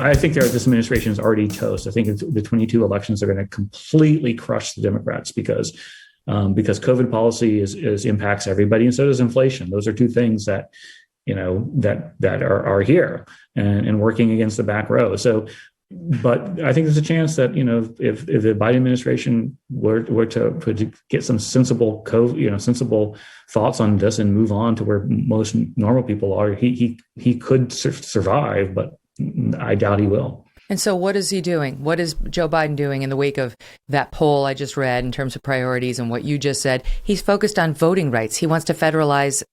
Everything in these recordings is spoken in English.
I think this administration is already toast. I think the 22 elections are going to completely crush the Democrats because COVID policy is impacts everybody, and so does inflation. Those are two things that are here and working against the back row. So, but I think there's a chance that if the Biden administration were to get some sensible thoughts on this and move on to where most normal people are, he could survive, but I doubt he will. And so what is he doing? What is Joe Biden doing in the wake of that poll I just read in terms of priorities and what you just said? He's focused on voting rights. He wants to federalize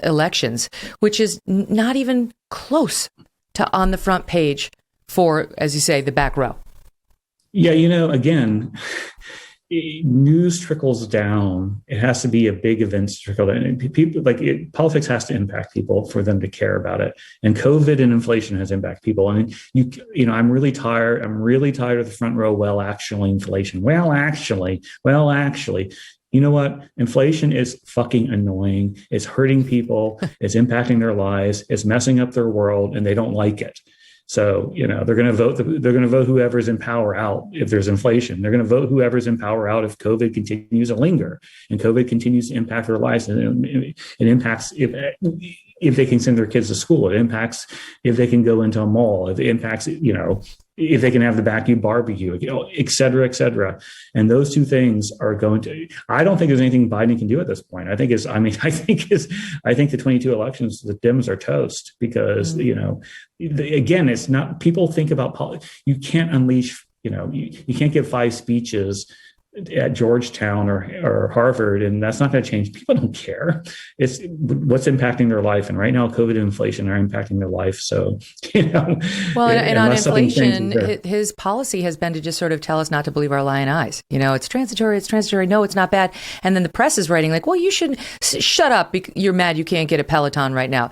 elections, which is not even close to on the front page for, as you say, the back row. Yeah, again, news trickles down. It has to be a big event to trickle down. People politics has to impact people for them to care about it. And COVID and inflation has impacted people. I mean, I'm really tired. I'm really tired of the front row. Well, actually, inflation. Well, actually. You know what? Inflation is fucking annoying. It's hurting people. It's impacting their lives. It's messing up their world, and they don't like it. So, they're going to vote. They're going to vote whoever's in power out if there's inflation. They're going to vote whoever's in power out if COVID continues to linger and COVID continues to impact their lives. And it impacts if they can send their kids to school. It impacts if they can go into a mall. It impacts, if they can have the backyard barbecue, et cetera, et cetera. And those two things are going to, I don't think there's anything Biden can do at this point. I think the 22 elections, the Dems are toast because, again, it's not, people think about politics. You can't unleash, you can't give 5 speeches at Georgetown or Harvard, and that's not going to change. People don't care. It's what's impacting their life, and right now, COVID and inflation are impacting their life. So, Well, and on inflation, his policy has been to just sort of tell us not to believe our lying eyes. It's transitory. It's transitory. No, it's not bad. And then the press is writing like, well, you should shut up. You're mad. You can't get a Peloton right now.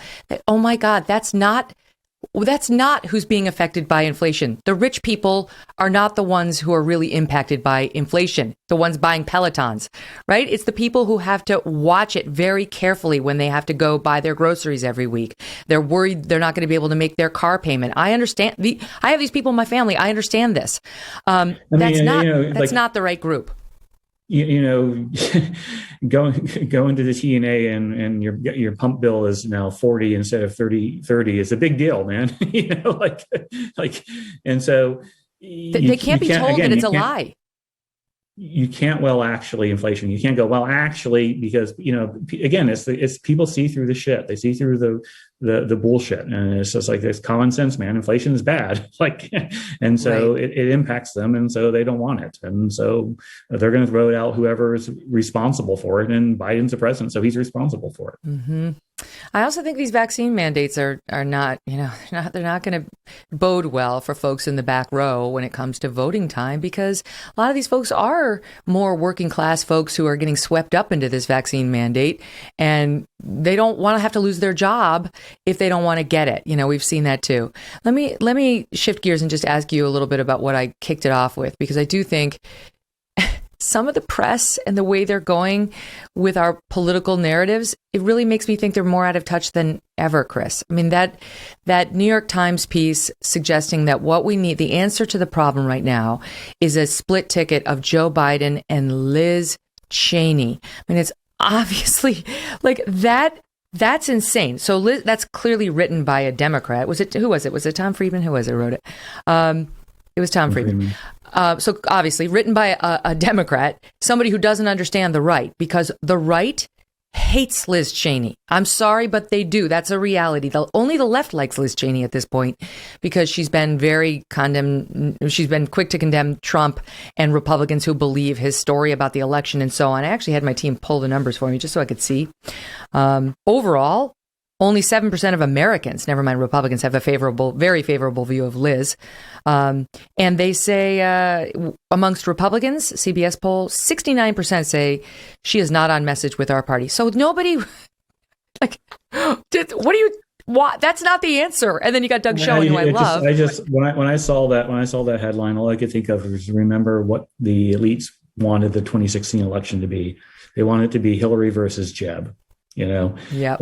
Oh my God, that's not who's being affected by inflation. The rich people are not the ones who are really impacted by inflation, the ones buying Pelotons, right? It's the people who have to watch it very carefully when they have to go buy their groceries every week. They're worried they're not going to be able to make their car payment. I understand. I have these people in my family. I understand this. That's not the right group. Going to the TNA and your pump bill is now 40 instead of 30 is a big deal, man. And so they can't be told that it's a lie. You can't, inflation. You can't go, because, again, it's people see through the shit. They see through the bullshit. And it's just like, it's common sense, man. Inflation is bad. And so right. it impacts them. And so they don't want it. And so they're going to throw it out whoever is responsible for it. And Biden's the president, so he's responsible for it. Mm-hmm. I also think these vaccine mandates are not, they're not going to bode well for folks in the back row when it comes to voting time, because a lot of these folks are more working class folks who are getting swept up into this vaccine mandate, and they don't want to have to lose their job if they don't want to get it. We've seen that too. Let me shift gears and just ask you a little bit about what I kicked it off with, because I do think some of the press and the way they're going with our political narratives, it really makes me think they're more out of touch than ever, Chris. I mean, that New York Times piece suggesting that what we need, the answer to the problem right now, is a split ticket of Joe Biden and Liz Cheney. I mean, it's obviously like that. That's insane. So Liz, that's clearly written by a Democrat. Who was it? Was it Tom Friedman? Who was it who wrote it? It was Tom Friedman. So obviously written by a Democrat, somebody who doesn't understand the right, because the right hates Liz Cheney. I'm sorry, but they do. That's a reality. Only the left likes Liz Cheney at this point, because she's been she's been quick to condemn Trump and Republicans who believe his story about the election and so on. I actually had my team pull the numbers for me just so I could see. Overall, only 7% of Americans, never mind Republicans, have a very favorable view of Liz. And they say amongst Republicans, CBS poll, 69% say she is not on message with our party. So nobody, that's not the answer. And then you got Doug Schoen, who I love. When I saw that headline, all I could think of was remember what the elites wanted the 2016 election to be. They wanted it to be Hillary versus Jeb, Yep.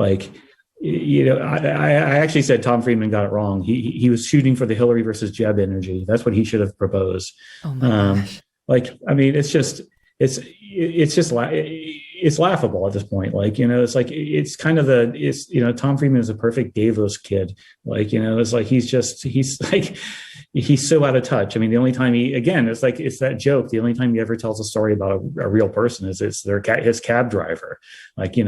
I actually said Tom Friedman got it wrong. He was shooting for the Hillary versus Jeb energy. That's what he should have proposed. Oh my gosh. I mean, it's laughable at this point. It's kind of Tom Friedman is a perfect Davos kid. He's so out of touch. I mean, the only time it's that joke. The only time he ever tells a story about a real person is it's his cab driver. He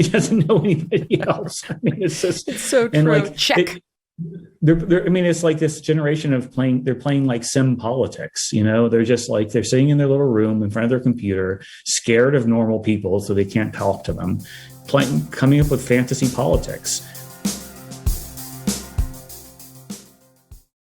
doesn't know anybody else. I mean, it's so true. Check. It's like this generation of they're playing like sim politics, they're just they're sitting in their little room in front of their computer, scared of normal people, so they can't talk to them, coming up with fantasy politics.